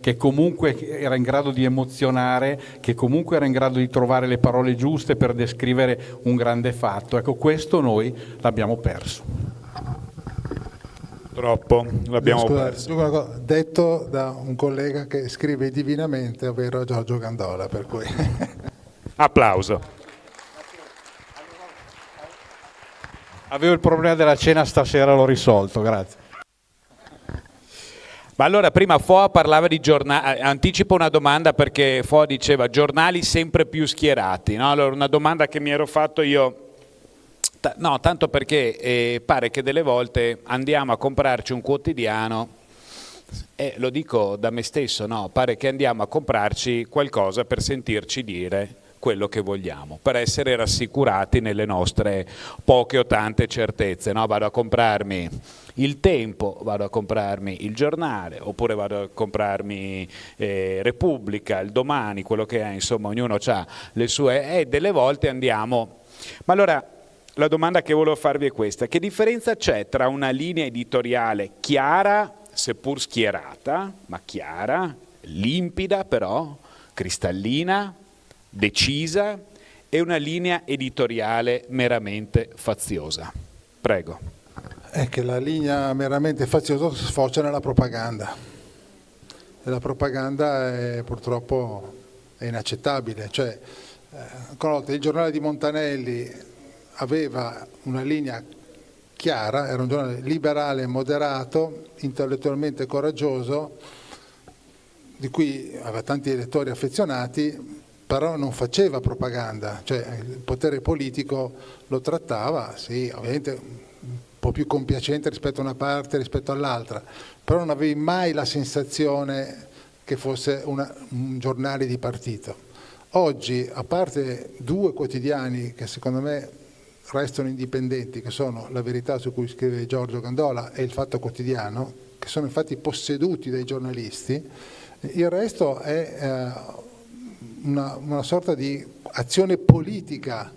che comunque era in grado di emozionare, che comunque era in grado di trovare le parole giuste per descrivere un grande fatto. Ecco, questo noi l'abbiamo perso. Troppo, l'abbiamo perso. Detto da un collega che scrive divinamente, ovvero Giorgio Gandola, per cui... Applauso. Avevo il problema della cena stasera, l'ho risolto, grazie. Ma allora prima Foa parlava di giornali, anticipo una domanda perché Foa diceva giornali sempre più schierati, no? Allora una domanda che mi ero fatto io, no, tanto perché pare che delle volte andiamo a comprarci un quotidiano, e lo dico da me stesso, no? Pare che andiamo a comprarci qualcosa per sentirci dire quello che vogliamo, per essere rassicurati nelle nostre poche o tante certezze, no? Vado a comprarmi il Tempo, vado a comprarmi il Giornale, oppure vado a comprarmi Repubblica, il Domani, quello che è, insomma ognuno ha le sue, e delle volte andiamo. Ma allora la domanda che volevo farvi è questa: che differenza c'è tra una linea editoriale chiara, seppur schierata, ma chiara, limpida però, cristallina, decisa, e una linea editoriale meramente faziosa? Prego. È che la linea meramente faziosa sfocia nella propaganda, e la propaganda purtroppo è inaccettabile. Cioè, ancora una volta, il giornale di Montanelli aveva una linea chiara, era un giornale liberale, moderato, intellettualmente coraggioso, di cui aveva tanti lettori affezionati, però non faceva propaganda, cioè il potere politico lo trattava, sì, ovviamente un po' più compiacente rispetto a una parte, rispetto all'altra, però non avevi mai la sensazione che fosse un giornale di partito. Oggi, a parte due quotidiani che secondo me restano indipendenti, che sono La Verità, su cui scrive Giorgio Gandola, e Il Fatto Quotidiano, che sono infatti posseduti dai giornalisti, il resto è una sorta di azione politica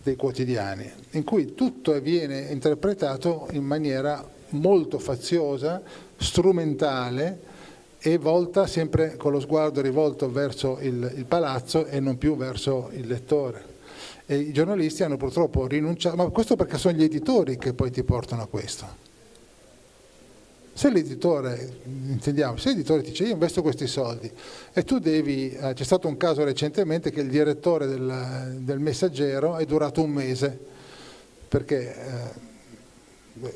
dei quotidiani, in cui tutto viene interpretato in maniera molto faziosa, strumentale, e volta sempre con lo sguardo rivolto verso il palazzo e non più verso il lettore. E i giornalisti hanno purtroppo rinunciato, ma questo perché sono gli editori che poi ti portano a questo. Se l'editore, intendiamo, se l'editore ti dice io investo questi soldi e tu devi, c'è stato un caso recentemente che il direttore del Messaggero è durato un mese, perché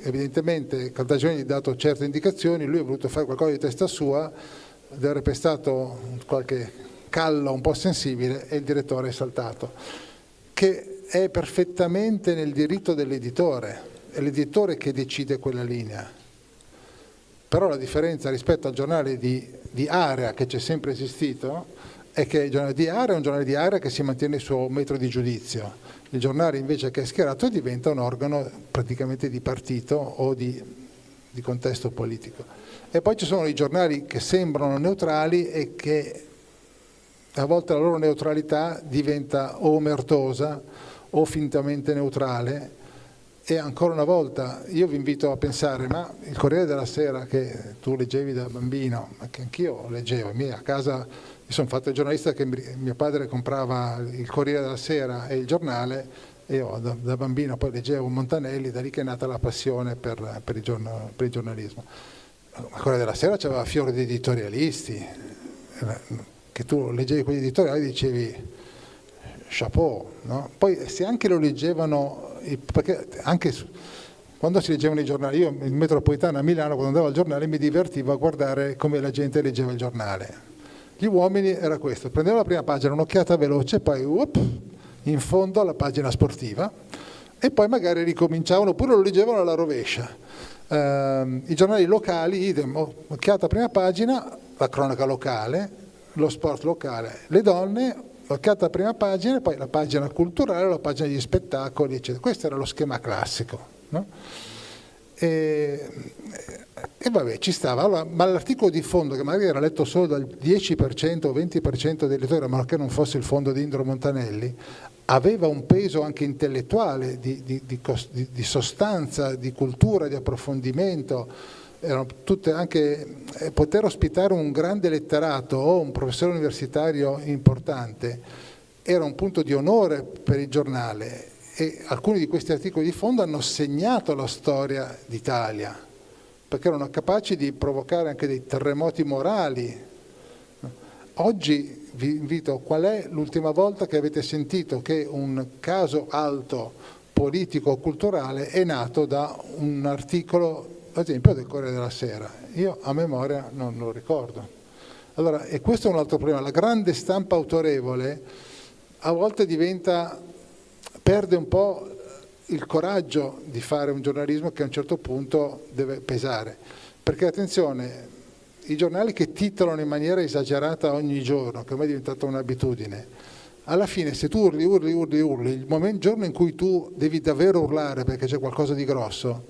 evidentemente Caltagirone gli ha dato certe indicazioni, lui ha voluto fare qualcosa di testa sua, avrebbe pestato qualche callo un po' sensibile e il direttore è saltato, che è perfettamente nel diritto dell'editore, è l'editore che decide quella linea. Però la differenza rispetto al giornale di area che c'è sempre esistito è che il giornale di area è un giornale di area che si mantiene il suo metro di giudizio. Il giornale invece che è schierato diventa un organo praticamente di partito o di contesto politico. E poi ci sono i giornali che sembrano neutrali e che a volte la loro neutralità diventa o omertosa o fintamente neutrale. E ancora una volta io vi invito a pensare, ma il Corriere della Sera che tu leggevi da bambino, ma che anch'io leggevo, a casa mi sono fatto il giornalista che mio padre comprava il Corriere della Sera e il giornale, e io da bambino poi leggevo Montanelli, da lì che è nata la passione per il giornalismo. Il Corriere della Sera c'aveva fior di editorialisti, che tu leggevi quegli editoriali e dicevi chapeau, no? Poi se anche lo leggevano, perché anche quando si leggevano i giornali, io in metropolitana a Milano quando andavo al giornale mi divertivo a guardare come la gente leggeva il giornale. Gli uomini era questo, prendevano la prima pagina, un'occhiata veloce, poi in fondo alla pagina sportiva, e poi magari ricominciavano oppure lo leggevano alla rovescia. I giornali locali, idem, occhiata prima pagina, la cronaca locale, lo sport locale, le donne, occhiata prima pagina, poi la pagina culturale, la pagina degli spettacoli, eccetera. Questo era lo schema classico, no? E vabbè, ci stava. Allora, ma l'articolo di fondo, che magari era letto solo dal 10% o 20% dei lettori, ma che non fosse il fondo di Indro Montanelli, aveva un peso anche intellettuale, di sostanza, di cultura, di approfondimento, erano tutte anche poter ospitare un grande letterato o un professore universitario importante era un punto di onore per il giornale, e alcuni di questi articoli di fondo hanno segnato la storia d'Italia, perché erano capaci di provocare anche dei terremoti morali. Oggi vi invito: qual è l'ultima volta che avete sentito che un caso alto politico o culturale è nato da un articolo, ad esempio, del Corriere della Sera? Io a memoria non lo ricordo. Allora, e questo è un altro problema: la grande stampa autorevole a volte perde un po' il coraggio di fare un giornalismo che a un certo punto deve pesare, perché attenzione, i giornali che titolano in maniera esagerata ogni giorno, che ormai è diventata un'abitudine, alla fine se tu urli, il giorno in cui tu devi davvero urlare perché c'è qualcosa di grosso,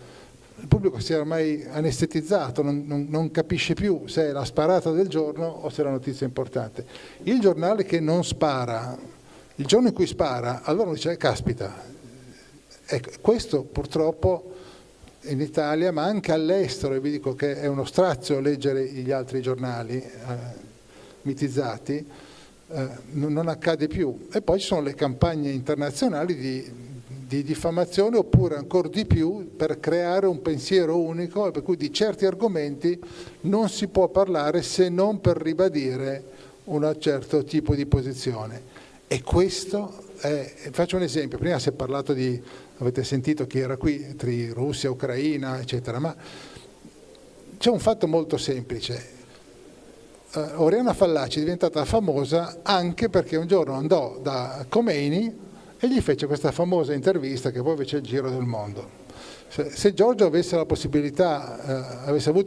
il pubblico si è ormai anestetizzato, non capisce più se è la sparata del giorno o se è la notizia importante. Il giornale che non spara, il giorno in cui spara, allora uno dice caspita. Ecco, questo purtroppo in Italia, ma anche all'estero, e vi dico che è uno strazio leggere gli altri giornali mitizzati, non accade più. E poi ci sono le campagne internazionali di diffamazione, oppure ancora di più per creare un pensiero unico, per cui di certi argomenti non si può parlare se non per ribadire un certo tipo di posizione. E questo faccio un esempio: prima si è parlato avete sentito chi era qui, tra Russia, Ucraina, eccetera, ma c'è un fatto molto semplice. Oriana Fallaci è diventata famosa anche perché un giorno andò da Khomeini e gli fece questa famosa intervista che poi fece il giro del mondo. Se Giorgio avesse avuto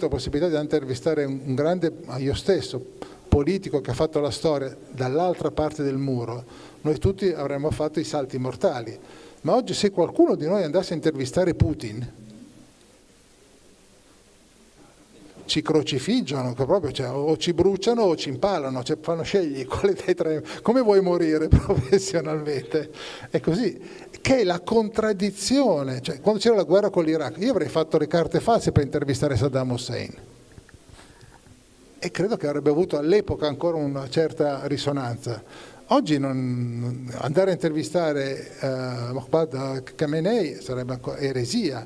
la possibilità di intervistare un grande, io stesso, politico che ha fatto la storia dall'altra parte del muro, noi tutti avremmo fatto i salti mortali. Ma oggi se qualcuno di noi andasse a intervistare Putin, ci crocifiggono, proprio, cioè, o ci bruciano o ci impalano, cioè, fanno scegli quale dei tre, come vuoi morire professionalmente. È così, che è la contraddizione. Cioè, quando c'era la guerra con l'Iraq, io avrei fatto le carte false per intervistare Saddam Hussein, e credo che avrebbe avuto all'epoca ancora una certa risonanza. Oggi andare a intervistare Mohammad Khamenei sarebbe eresia.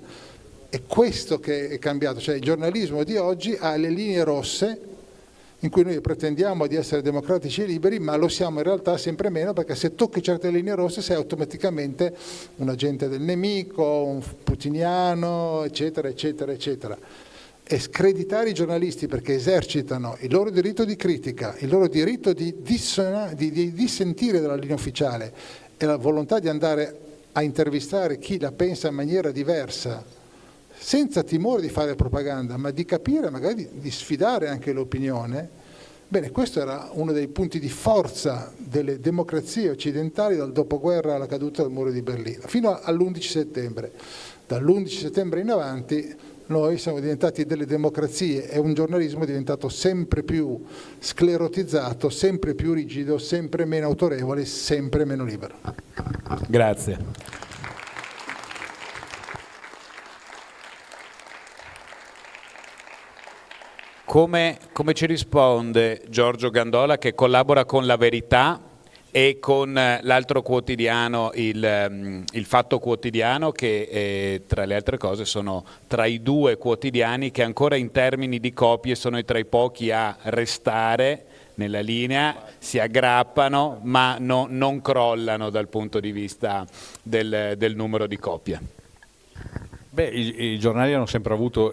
È questo che è cambiato, cioè il giornalismo di oggi ha le linee rosse in cui noi pretendiamo di essere democratici e liberi, ma lo siamo in realtà sempre meno, perché se tocchi certe linee rosse sei automaticamente un agente del nemico, un putiniano, eccetera, eccetera, eccetera. E screditare i giornalisti perché esercitano il loro diritto di critica, il loro diritto di dissentire dalla linea ufficiale e la volontà di andare a intervistare chi la pensa in maniera diversa, senza timore di fare propaganda, ma di capire, magari di sfidare anche l'opinione. Bene, questo era uno dei punti di forza delle democrazie occidentali dal dopoguerra alla caduta del muro di Berlino, fino all'11 settembre. Dall'11 settembre in avanti noi siamo diventati delle democrazie e un giornalismo è diventato sempre più sclerotizzato, sempre più rigido, sempre meno autorevole, sempre meno libero. Grazie. Come ci risponde Giorgio Gandola, che collabora con La Verità e con l'altro quotidiano, il Fatto Quotidiano, che tra le altre cose sono tra i due quotidiani che ancora in termini di copie sono tra i pochi a restare nella linea, si aggrappano ma non crollano dal punto di vista del numero di copie? Beh, i giornali hanno sempre avuto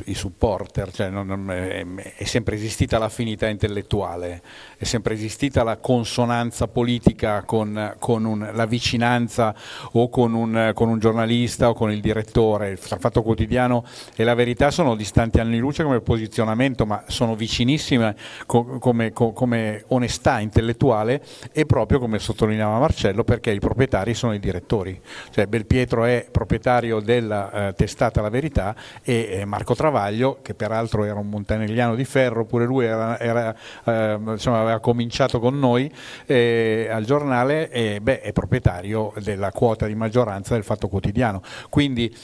i supporter, cioè è sempre esistita l'affinità intellettuale, è sempre esistita la consonanza politica con la vicinanza o con un giornalista o con il direttore. Il Fatto Quotidiano e La Verità sono distanti anni luce come posizionamento, ma sono vicinissime come onestà intellettuale, e proprio come sottolineava Marcello, perché i proprietari sono i direttori. Cioè Belpietro è proprietario della testata La Verità, e Marco Travaglio, che peraltro era un montanegliano di ferro, pure lui aveva cominciato con noi al giornale, è proprietario della quota di maggioranza del Fatto Quotidiano. Quindi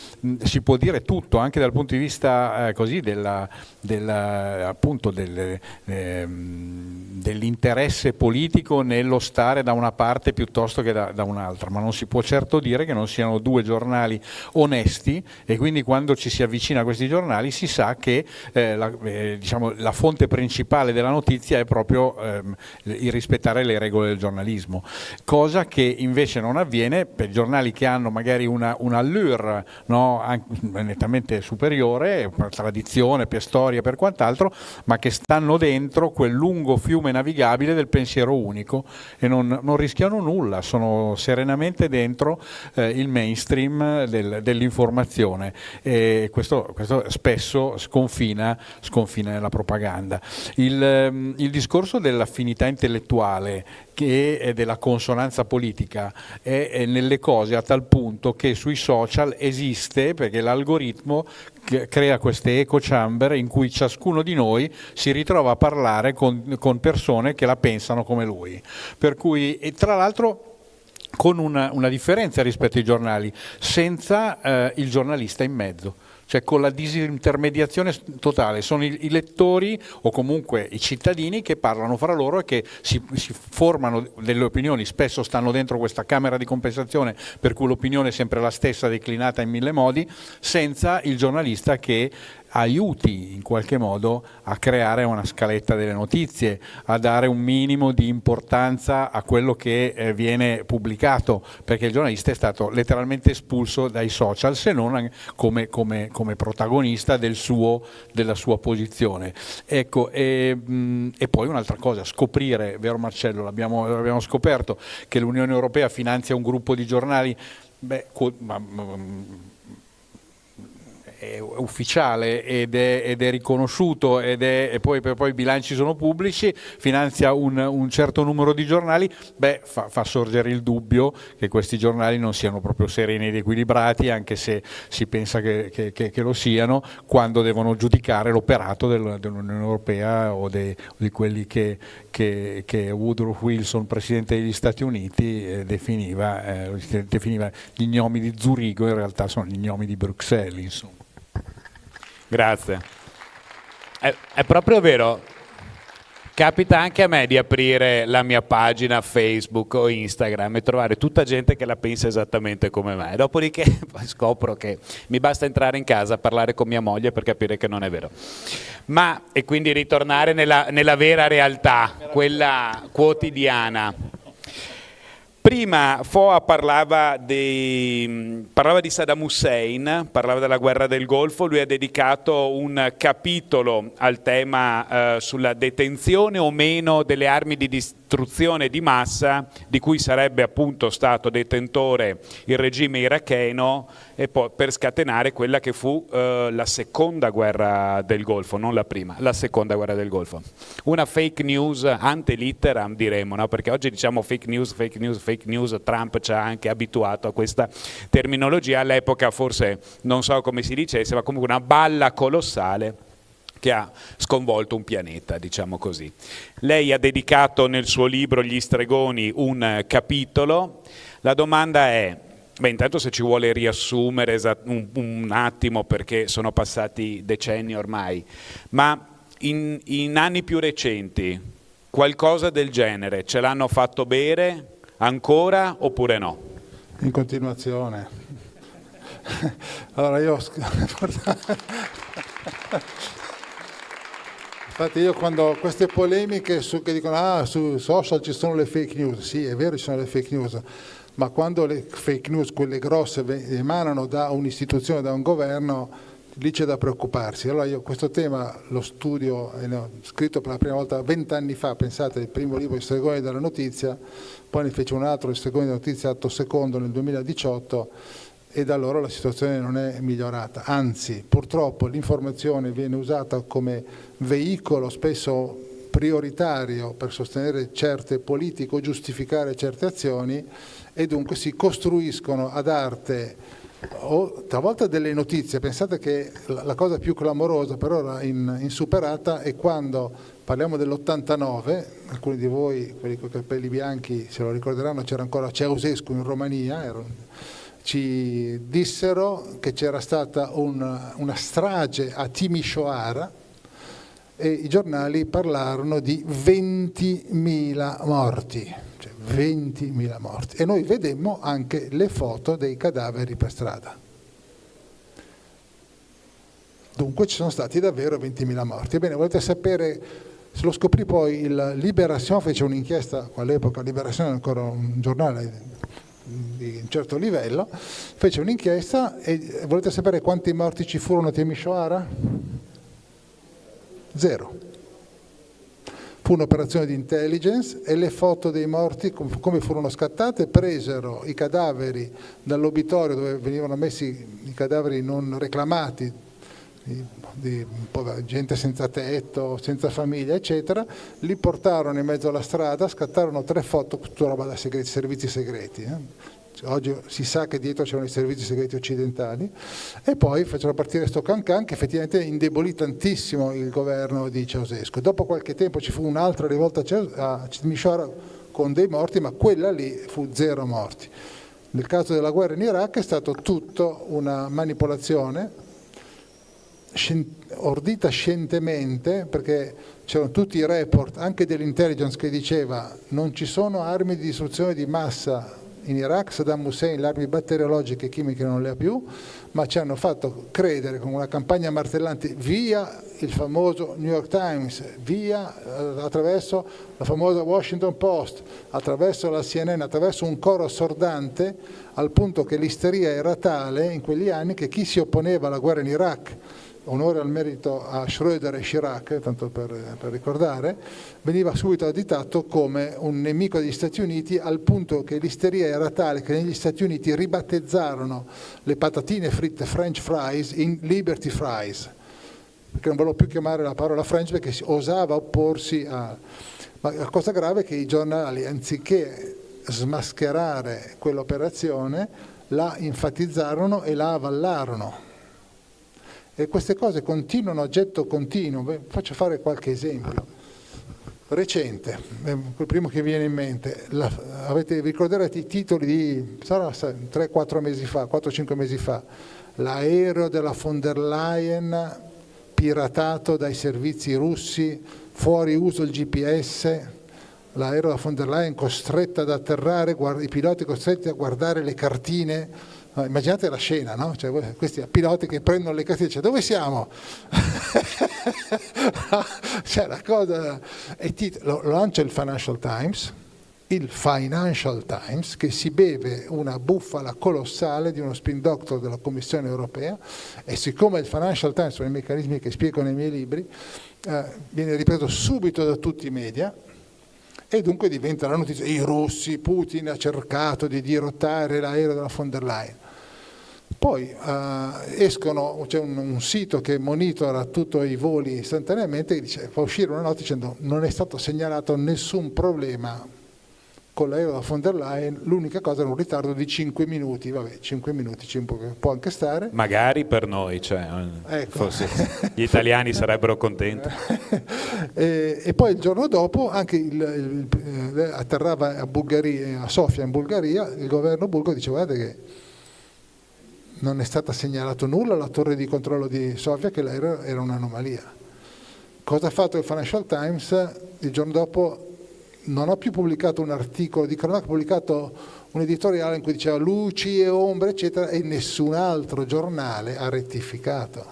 si può dire tutto, anche dal punto di vista così appunto dell'interesse politico nello stare da una parte piuttosto che da un'altra, ma non si può certo dire che non siano due giornali onesti, e quindi quando ci si avvicina a questi giornali si sa che la fonte principale della notizia è proprio il rispettare le regole del giornalismo, cosa che invece non avviene per giornali che hanno magari una allure, no, nettamente superiore per tradizione, per storia, per quant'altro, ma che stanno dentro quel lungo fiume navigabile del pensiero unico e non rischiano nulla, sono serenamente dentro il mainstream dell'informazione, e questo spesso sconfina nella propaganda. Il discorso dell'affinità intellettuale e della consonanza politica è nelle cose a tal punto che sui social esiste, perché l'algoritmo crea queste echo chamber in cui ciascuno di noi si ritrova a parlare con persone che la pensano come lui, per cui, e tra l'altro con una differenza rispetto ai giornali, senza il giornalista in mezzo, cioè con la disintermediazione totale. Sono i lettori o comunque i cittadini che parlano fra loro e che si formano delle opinioni, spesso stanno dentro questa camera di compensazione per cui l'opinione è sempre la stessa, declinata in 1000 modi, senza il giornalista che aiuti in qualche modo a creare una scaletta delle notizie, a dare un minimo di importanza a quello che viene pubblicato, perché il giornalista è stato letteralmente espulso dai social, se non come protagonista della sua posizione. Ecco, e poi un'altra cosa, scoprire, vero Marcello, l'abbiamo scoperto, che l'Unione Europea finanzia un gruppo di giornali, è ufficiale ed è riconosciuto e poi i bilanci sono pubblici, finanzia un certo numero di giornali, fa sorgere il dubbio che questi giornali non siano proprio sereni ed equilibrati, anche se si pensa che lo siano, quando devono giudicare l'operato dell'Unione Europea o di quelli che Woodrow Wilson, presidente degli Stati Uniti, definiva gli gnomi di Zurigo, in realtà sono gli gnomi di Bruxelles, insomma. Grazie. È proprio vero. Capita anche a me di aprire la mia pagina Facebook o Instagram e trovare tutta gente che la pensa esattamente come me. Dopodiché scopro che mi basta entrare in casa a parlare con mia moglie per capire che non è vero. E quindi ritornare nella vera realtà, quella quotidiana. Prima Foa parlava di Saddam Hussein, parlava della guerra del Golfo, lui ha dedicato un capitolo al tema sulla detenzione o meno delle armi di distruzione di massa di cui sarebbe appunto stato detentore il regime iracheno, e poi per scatenare quella che fu la seconda guerra del Golfo, non la prima, la seconda guerra del Golfo. Una fake news ante litteram, diremmo, no? Perché oggi diciamo fake news, Trump ci ha anche abituato a questa terminologia, all'epoca forse non so come si dicesse, ma comunque una balla colossale che ha sconvolto un pianeta, diciamo così. Lei ha dedicato nel suo libro Gli stregoni un capitolo. La domanda è, intanto se ci vuole riassumere un attimo, perché sono passati decenni ormai, ma in anni più recenti qualcosa del genere ce l'hanno fatto bere ancora oppure no? In continuazione. Allora infatti io quando queste polemiche che dicono su social ci sono le fake news, sì è vero ci sono le fake news, ma quando le fake news, quelle grosse, emanano da un'istituzione, da un governo, lì c'è da preoccuparsi. Allora io questo tema lo studio, ne ho scritto per la prima volta 20 anni fa, pensate, il primo libro, I stregoni della notizia, poi ne fece un altro, I stregoni della notizia, atto secondo, nel 2018, e da allora la situazione non è migliorata, anzi purtroppo l'informazione viene usata come veicolo spesso prioritario per sostenere certe politiche o giustificare certe azioni, e dunque si costruiscono ad arte o talvolta delle notizie. Pensate che la cosa più clamorosa per ora insuperata è quando parliamo dell'89, alcuni di voi, quelli con i capelli bianchi, se lo ricorderanno, c'era ancora Ceausescu in Romania, ci dissero che c'era stata una strage a Timișoara e i giornali parlarono di 20.000 morti. 20.000 morti, e noi vedemmo anche le foto dei cadaveri per strada. Dunque ci sono stati davvero 20.000 morti. Ebbene, volete sapere, se lo scoprì poi il Libération, fece un'inchiesta, all'epoca Libération era ancora un giornale di un certo livello, fece un'inchiesta e volete sapere quanti morti ci furono a Timișoara? 0. Fu un'operazione di intelligence e le foto dei morti, come furono scattate, presero i cadaveri dall'obitorio dove venivano messi i cadaveri non reclamati, di gente senza tetto, senza famiglia, eccetera, li portarono in mezzo alla strada, scattarono 3 foto, tutta roba da servizi segreti. Oggi si sa che dietro c'erano i servizi segreti occidentali, e poi fecero partire sto cancan che effettivamente indebolì tantissimo il governo di Ceausescu. Dopo qualche tempo ci fu un'altra rivolta a Timișoara con dei morti, ma quella lì fu 0 morti. Nel caso della guerra in Iraq è stato tutto una manipolazione ordita scientemente, perché c'erano tutti i report anche dell'intelligence che diceva non ci sono armi di distruzione di massa in Iraq, Saddam Hussein le armi batteriologiche e chimiche non le ha più, ma ci hanno fatto credere con una campagna martellante via il famoso New York Times, via attraverso la famosa Washington Post, attraverso la CNN, attraverso un coro assordante, al punto che l'isteria era tale in quegli anni che chi si opponeva alla guerra in Iraq, onore al merito a Schröder e Chirac, tanto per ricordare, veniva subito additato come un nemico degli Stati Uniti, al punto che l'isteria era tale che negli Stati Uniti ribattezzarono le patatine fritte French fries in Liberty Fries, perché non volevo più chiamare la parola French perché si osava opporsi a... Ma la cosa grave è che i giornali, anziché smascherare quell'operazione, la enfatizzarono e la avallarono. E queste cose continuano a getto continuo. Faccio fare qualche esempio recente, il primo che viene in mente. Vi ricorderete i titoli di 3-4 mesi fa, 4-5 mesi fa, l'aereo della von der Leyen piratato dai servizi russi, fuori uso il GPS, l'aereo della von der Leyen costretta ad atterrare, i piloti costretti a guardare le cartine. Immaginate la scena, no? Cioè, questi piloti che prendono le cartine e dicono dove siamo? Cioè, la cosa lo lancia il Financial Times, che si beve una bufala colossale di uno spin doctor della Commissione europea, e siccome il Financial Times sono i meccanismi che spiego nei miei libri, viene ripreso subito da tutti i media. E dunque diventa la notizia, i russi, Putin ha cercato di dirottare l'aereo della von der Leyen. Poi c'è un sito che monitora tutti i voli istantaneamente e fa uscire una nota dicendo non è stato segnalato nessun problema con l'aereo della von der Leyen, l'unica cosa era un ritardo di 5 minuti, vabbè 5 minuti può anche stare. Magari per noi, cioè, ecco. Forse gli italiani sarebbero contenti. E poi il giorno dopo anche atterrava a Sofia in Bulgaria, il governo bulgaro dice guardate che non è stata segnalato nulla alla torre di controllo di Sofia che l'aereo era un'anomalia. Cosa ha fatto il Financial Times? Il giorno dopo non ha più pubblicato un articolo di cronaca, ha pubblicato un editoriale in cui diceva luci e ombre eccetera, e nessun altro giornale ha rettificato.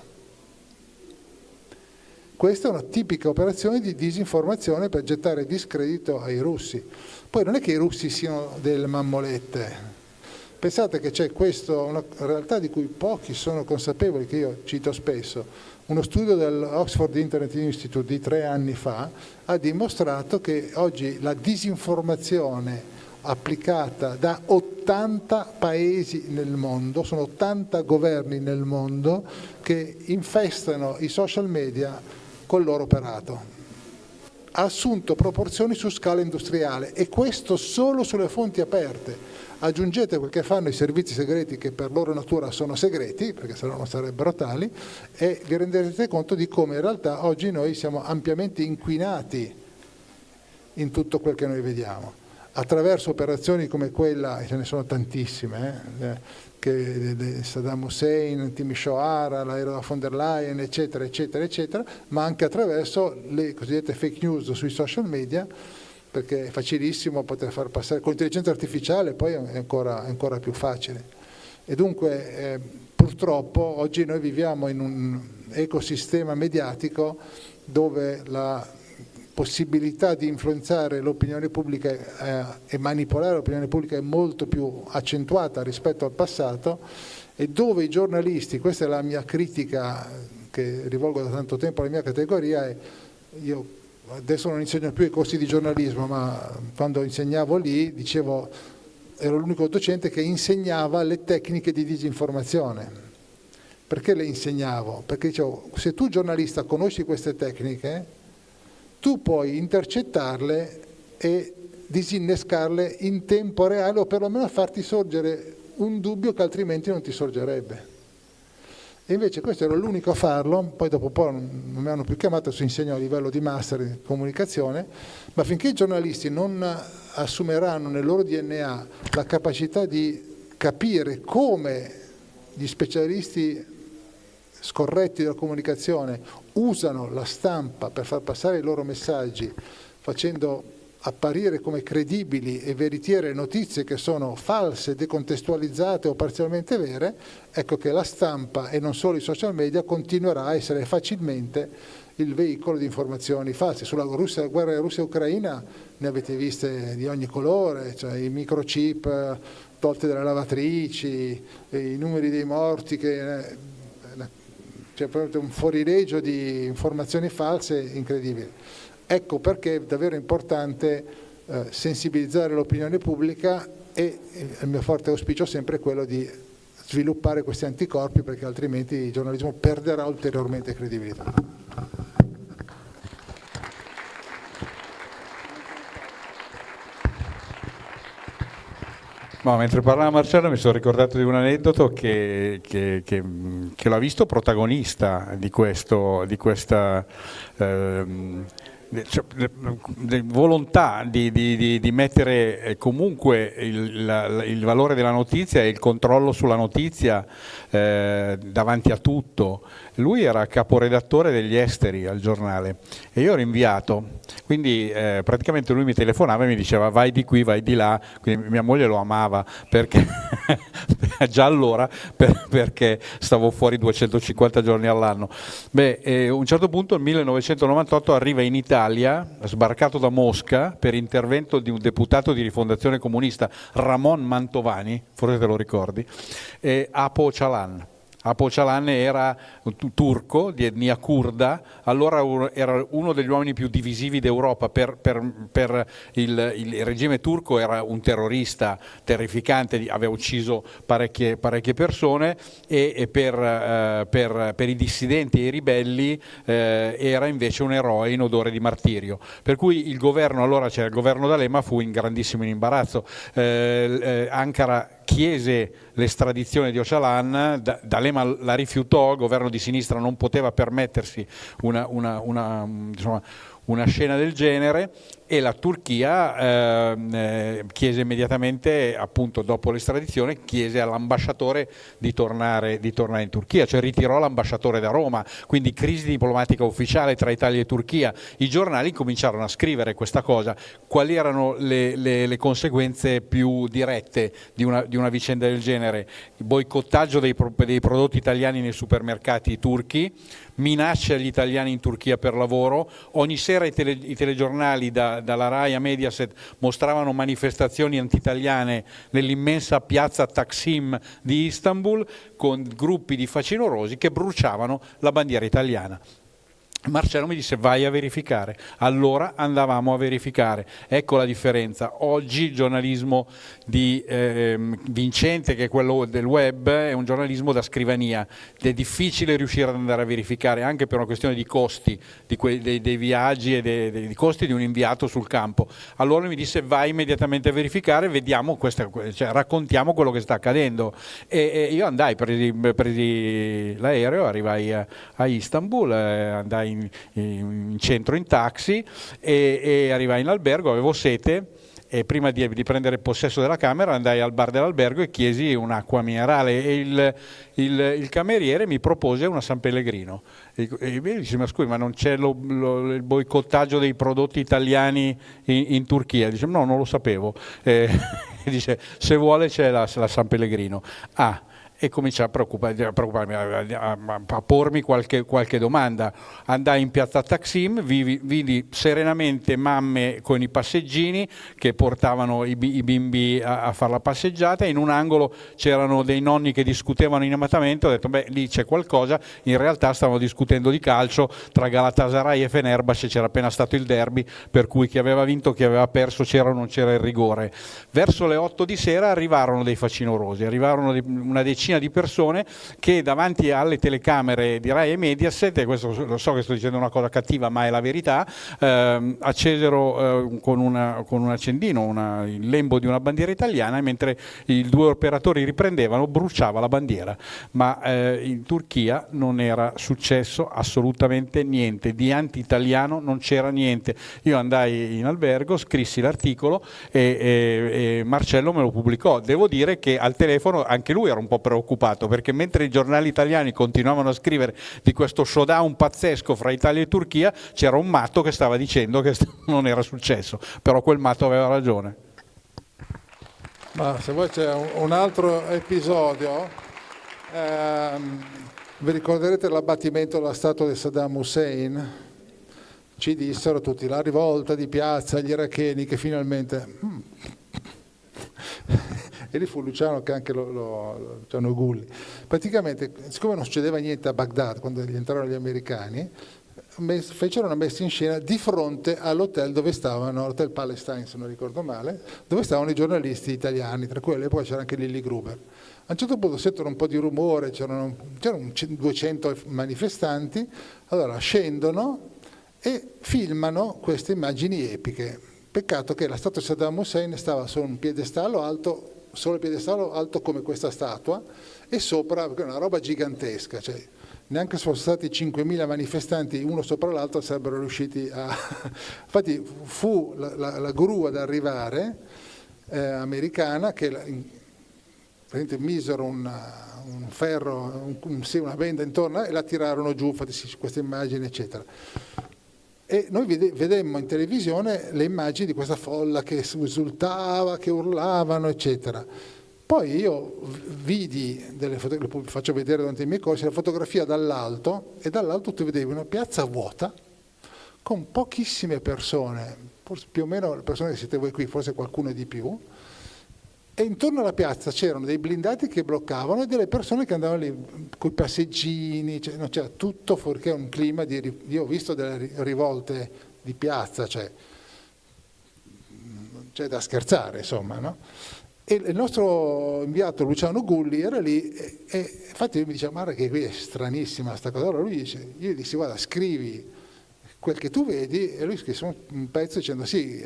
Questa è una tipica operazione di disinformazione per gettare discredito ai russi. Poi non è che i russi siano delle mammolette. Pensate che c'è una realtà di cui pochi sono consapevoli, che io cito spesso. Uno studio dell'Oxford Internet Institute di 3 anni fa ha dimostrato che oggi la disinformazione applicata da 80 paesi nel mondo, sono 80 governi nel mondo che infestano i social media col loro operato. Ha assunto proporzioni su scala industriale, e questo solo sulle fonti aperte. aggiungete quel che fanno i servizi segreti, che per loro natura sono segreti, perché se no non sarebbero tali, e vi renderete conto di come in realtà oggi noi siamo ampiamente inquinati in tutto quel che noi vediamo, attraverso operazioni come quella, ce ne sono tantissime, che Saddam Hussein, Timisoara, l'aereo da von der Leyen, eccetera, eccetera, eccetera, ma anche attraverso le cosiddette fake news sui social media, perché è facilissimo poter far passare, con l'intelligenza artificiale poi è ancora più facile. E dunque purtroppo oggi noi viviamo in un ecosistema mediatico dove la possibilità di influenzare l'opinione pubblica e manipolare l'opinione pubblica è molto più accentuata rispetto al passato, e dove i giornalisti, questa è la mia critica che rivolgo da tanto tempo alla mia categoria, e io adesso non insegno più i corsi di giornalismo, ma quando insegnavo lì ero l'unico docente che insegnava le tecniche di disinformazione. Perché le insegnavo? Perché dicevo, se tu giornalista conosci queste tecniche, tu puoi intercettarle e disinnescarle in tempo reale, o perlomeno farti sorgere un dubbio che altrimenti non ti sorgerebbe. E invece questo ero l'unico a farlo, poi dopo un po' non mi hanno più chiamato, adesso insegno a livello di master di comunicazione, ma finché i giornalisti non assumeranno nel loro DNA la capacità di capire come gli specialisti scorretti della comunicazione usano la stampa per far passare i loro messaggi, facendo apparire come credibili e veritiere notizie che sono false, decontestualizzate o parzialmente vere, ecco che la stampa e non solo i social media continuerà a essere facilmente il veicolo di informazioni false. Sulla guerra Russia-Ucraina ne avete viste di ogni colore, cioè i microchip tolte dalle lavatrici, i numeri dei morti, c'è proprio un fuorilegio di informazioni false incredibile. Ecco perché è davvero importante sensibilizzare l'opinione pubblica, e il mio forte auspicio sempre è quello di sviluppare questi anticorpi, perché altrimenti il giornalismo perderà ulteriormente credibilità. No, mentre parlava Marcello mi sono ricordato di un aneddoto che l'ha visto protagonista di questa volontà di mettere comunque il valore della notizia e il controllo sulla notizia davanti a tutto. Lui era caporedattore degli esteri al giornale e io ero inviato, quindi praticamente lui mi telefonava e mi diceva vai di qui, vai di là, quindi mia moglie lo amava perché già allora perché stavo fuori 250 giorni all'anno. A un certo punto nel 1998 arriva in Italia, sbarcato da Mosca per intervento di un deputato di Rifondazione Comunista, Ramon Mantovani, forse te lo ricordi, e Apo Çalan. Apo Çalan era turco di etnia curda, allora era uno degli uomini più divisivi d'Europa. Per il regime turco era un terrorista terrificante, aveva ucciso parecchie persone, e per i dissidenti e i ribelli era invece un eroe in odore di martirio. Per cui il governo, allora c'era il governo D'Alema, fu in grandissimo imbarazzo. Ankara chiese l'estradizione di Öcalan, D'Alema la rifiutò, il governo di sinistra non poteva permettersi una scena del genere, e la Turchia chiese immediatamente, appunto dopo l'estradizione, chiese all'ambasciatore di tornare in Turchia, cioè ritirò l'ambasciatore da Roma, quindi crisi diplomatica ufficiale tra Italia e Turchia. I giornali cominciarono a scrivere questa cosa, quali erano le conseguenze più dirette di una vicenda del genere: boicottaggio dei prodotti italiani nei supermercati turchi, minacce agli italiani in Turchia per lavoro. Ogni sera i telegiornali dalla Rai a Mediaset mostravano manifestazioni anti-italiane nell'immensa piazza Taksim di Istanbul, con gruppi di facinorosi che bruciavano la bandiera italiana. Marcello mi disse vai a verificare, allora andavamo a verificare, ecco la differenza. Oggi il giornalismo di vincente, che è quello del web, è un giornalismo da scrivania, è difficile riuscire ad andare a verificare anche per una questione di costi dei viaggi e dei costi di un inviato sul campo. Allora mi disse vai immediatamente a verificare, vediamo cioè, raccontiamo quello che sta accadendo, e io andai, presi l'aereo, arrivai a Istanbul, andai in centro in taxi e arrivai in albergo, avevo sete e prima di prendere possesso della camera andai al bar dell'albergo e chiesi un'acqua minerale e il cameriere mi propose una San Pellegrino e mi disse ma scusi, ma non c'è il boicottaggio dei prodotti italiani in Turchia? Dice no, non lo sapevo. Dice se vuole c'è la San Pellegrino. E cominciai a preoccuparmi, a pormi qualche domanda. Andai in piazza Taksim, vidi serenamente mamme con i passeggini che portavano i bimbi a fare la passeggiata, in un angolo c'erano dei nonni che discutevano inamatamente, ho detto beh lì c'è qualcosa, in realtà stavano discutendo di calcio tra Galatasaray e Fenerbahce, c'era appena stato il derby, per cui chi aveva vinto, chi aveva perso, c'era o non c'era il rigore. Verso le 8 di sera arrivarono dei facinorosi, arrivarono una decina di persone che davanti alle telecamere di Rai e Mediaset, e questo lo so che sto dicendo una cosa cattiva ma è la verità, accesero con un accendino il lembo di una bandiera italiana, e mentre i due operatori riprendevano bruciava la bandiera, ma in Turchia non era successo assolutamente niente, di anti-italiano non c'era niente. Io andai in albergo, scrissi l'articolo e Marcello me lo pubblicò. Devo dire che al telefono anche lui era un po' preoccupato, perché mentre i giornali italiani continuavano a scrivere di questo showdown pazzesco fra Italia e Turchia, c'era un matto che stava dicendo che non era successo, però quel matto aveva ragione. Ma se vuoi c'è un altro episodio, vi ricorderete l'abbattimento della statua di Saddam Hussein? Ci dissero tutti la rivolta di piazza, gli iracheni che finalmente... E lì fu Luciano che anche Luciano Gulli. Praticamente, siccome non succedeva niente a Baghdad quando gli entrarono gli americani, fecero una messa in scena di fronte all'hotel dove stavano, l'hotel Palestine se non ricordo male, dove stavano i giornalisti italiani, tra cui all'epoca c'era anche Lilli Gruber. A un certo punto sentono un po' di rumore, c'erano 200 manifestanti, allora scendono e filmano queste immagini epiche. Peccato che la statua di Saddam Hussein stava su un piedestallo alto, solo il piedestallo alto come questa statua, e sopra, perché è una roba gigantesca, cioè neanche se fossero stati 5.000 manifestanti uno sopra l'altro sarebbero riusciti a... Infatti fu la gru ad arrivare americana che misero un ferro, una benda intorno e la tirarono giù, infatti queste immagini eccetera. E noi vedemmo in televisione le immagini di questa folla che esultava, che urlavano, eccetera. Poi io vidi, faccio vedere durante i miei corsi, la fotografia dall'alto, e dall'alto tu vedevi una piazza vuota con pochissime persone, forse più o meno le persone che siete voi qui, forse qualcuno di più, e intorno alla piazza c'erano dei blindati che bloccavano e delle persone che andavano lì con i passeggini, cioè, non c'era tutto fuorché un clima di... Io ho visto delle rivolte di piazza, cioè da scherzare, insomma, no? E il nostro inviato Luciano Gulli era lì e infatti lui mi diceva guarda che qui è stranissima sta cosa. Allora lui dice, io gli dissi guarda scrivi quel che tu vedi, e lui scrisse un pezzo dicendo sì,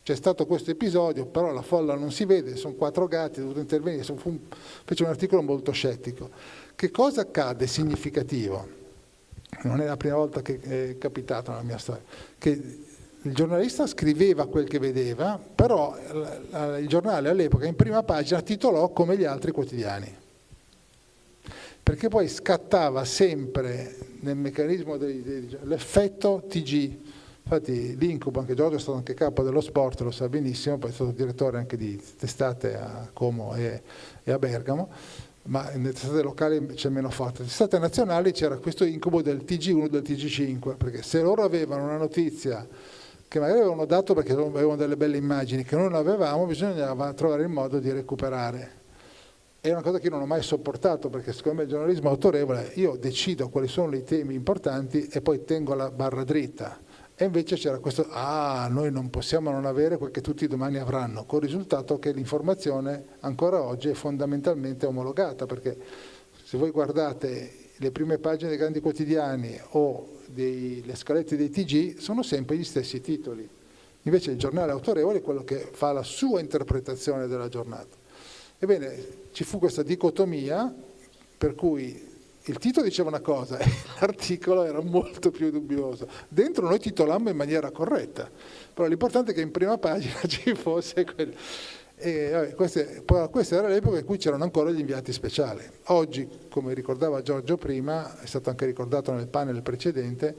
c'è stato questo episodio, però la folla non si vede, sono 4 gatti, ho dovuto intervenire, fece un articolo molto scettico. Che cosa accade significativo? Non è la prima volta che è capitato nella mia storia, che il giornalista scriveva quel che vedeva, però il giornale all'epoca in prima pagina titolò come gli altri quotidiani, perché poi scattava sempre nel meccanismo l'effetto TG. Infatti l'incubo, anche Giorgio è stato anche capo dello sport, lo sa benissimo, poi è stato direttore anche di testate a Como e a Bergamo, ma nelle testate locali c'è meno forte. Nelle testate nazionali c'era questo incubo del TG1 e del TG5, perché se loro avevano una notizia che magari avevano dato perché avevano delle belle immagini che noi non avevamo, bisognava trovare il modo di recuperare. è una cosa che io non ho mai sopportato, perché secondo me il giornalismo autorevole, io decido quali sono i temi importanti e poi tengo la barra dritta. E invece c'era questo, noi non possiamo non avere quel che tutti domani avranno, col risultato che l'informazione ancora oggi è fondamentalmente omologata, perché se voi guardate le prime pagine dei grandi quotidiani o le scalette dei TG sono sempre gli stessi titoli. Invece il giornale autorevole è quello che fa la sua interpretazione della giornata. Ebbene, ci fu questa dicotomia per cui il titolo diceva una cosa e l'articolo era molto più dubbioso. Dentro noi titolammo in maniera corretta, però l'importante è che in prima pagina ci fosse quello. Questa era l'epoca in cui c'erano ancora gli inviati speciali. Oggi, come ricordava Giorgio prima, è stato anche ricordato nel panel precedente,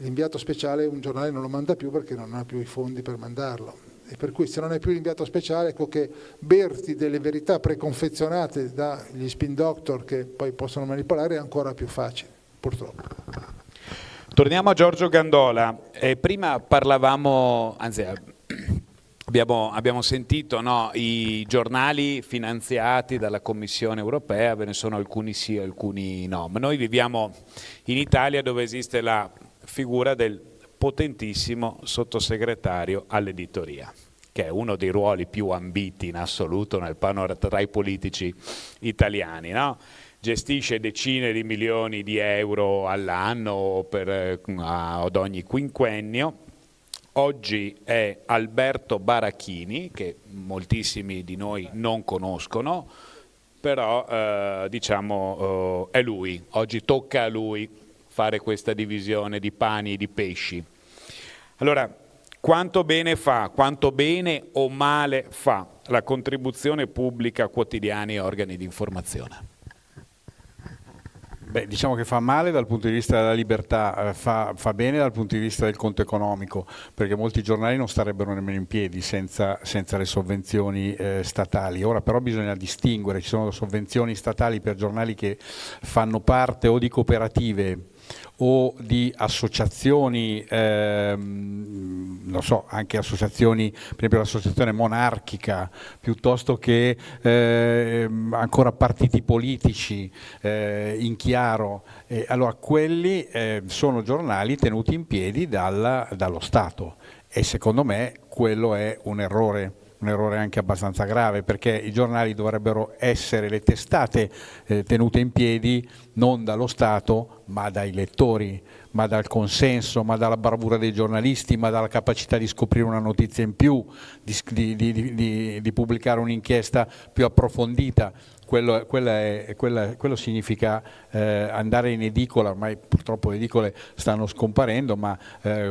l'inviato speciale un giornale non lo manda più perché non ha più i fondi per mandarlo. E per cui se non è più l'inviato speciale, ecco che berti delle verità preconfezionate dagli spin doctor che poi possono manipolare è ancora più facile, purtroppo. Torniamo a Giorgio Gandola. Prima parlavamo, anzi abbiamo sentito, no, i giornali finanziati dalla Commissione europea, ve ne sono alcuni sì e alcuni no, ma noi viviamo in Italia dove esiste la figura del potentissimo sottosegretario all'editoria, che è uno dei ruoli più ambiti in assoluto nel panorama tra i politici italiani, no? Gestisce decine di milioni di euro all'anno ad ogni quinquennio. Oggi è Alberto Barachini, che moltissimi di noi non conoscono, però diciamo è lui, oggi tocca a lui fare questa divisione di pani e di pesci. Allora, quanto bene o male fa la contribuzione pubblica a quotidiani e organi di informazione? Beh, diciamo che fa male dal punto di vista della libertà, fa bene dal punto di vista del conto economico, perché molti giornali non starebbero nemmeno in piedi senza le sovvenzioni statali. Ora però bisogna distinguere, ci sono sovvenzioni statali per giornali che fanno parte o di cooperative o di associazioni, non so, anche associazioni, per esempio l'associazione monarchica, piuttosto che ancora partiti politici in chiaro. Allora quelli sono giornali tenuti in piedi dallo Stato e secondo me quello è un errore anche abbastanza grave, perché i giornali dovrebbero essere le testate tenute in piedi non dallo Stato ma dai lettori, ma dal consenso, ma dalla bravura dei giornalisti, ma dalla capacità di scoprire una notizia in più, di pubblicare un'inchiesta più approfondita. Quello significa andare in edicola, ormai purtroppo le edicole stanno scomparendo, ma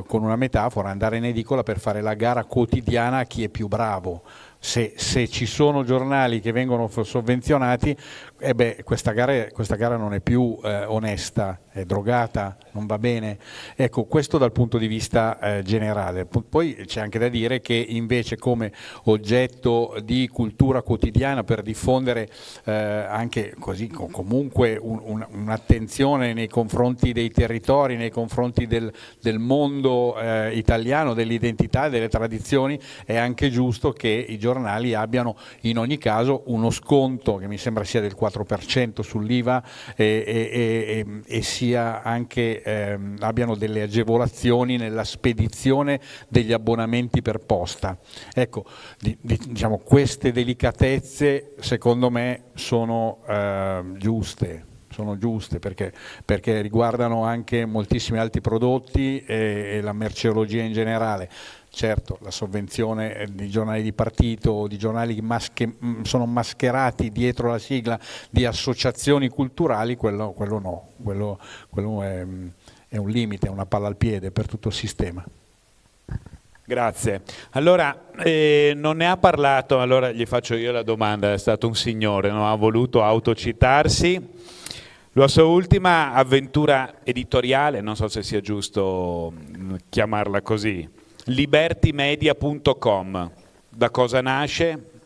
con una metafora, andare in edicola per fare la gara quotidiana a chi è più bravo. Se ci sono giornali che vengono sovvenzionati, questa gara non è più onesta, è drogata, non va bene. Ecco, questo dal punto di vista generale. Poi c'è anche da dire che invece come oggetto di cultura quotidiana per diffondere anche così comunque un'attenzione nei confronti dei territori, nei confronti del mondo italiano, dell'identità, delle tradizioni, è anche giusto che i giornali abbiano in ogni caso uno sconto che mi sembra sia del 4% sull'IVA e sia anche abbiano delle agevolazioni nella spedizione degli abbonamenti per posta. Ecco, diciamo, queste delicatezze secondo me sono giuste perché riguardano anche moltissimi altri prodotti e la merceologia in generale. Certo, la sovvenzione di giornali di partito, di giornali che sono mascherati dietro la sigla di associazioni culturali, quello no, quello è un limite, è una palla al piede per tutto il sistema. Grazie. Allora, non ne ha parlato, allora gli faccio io la domanda, è stato un signore, non ha voluto autocitarsi. La sua ultima avventura editoriale, non so se sia giusto chiamarla così, libertymedia.com, da cosa nasce?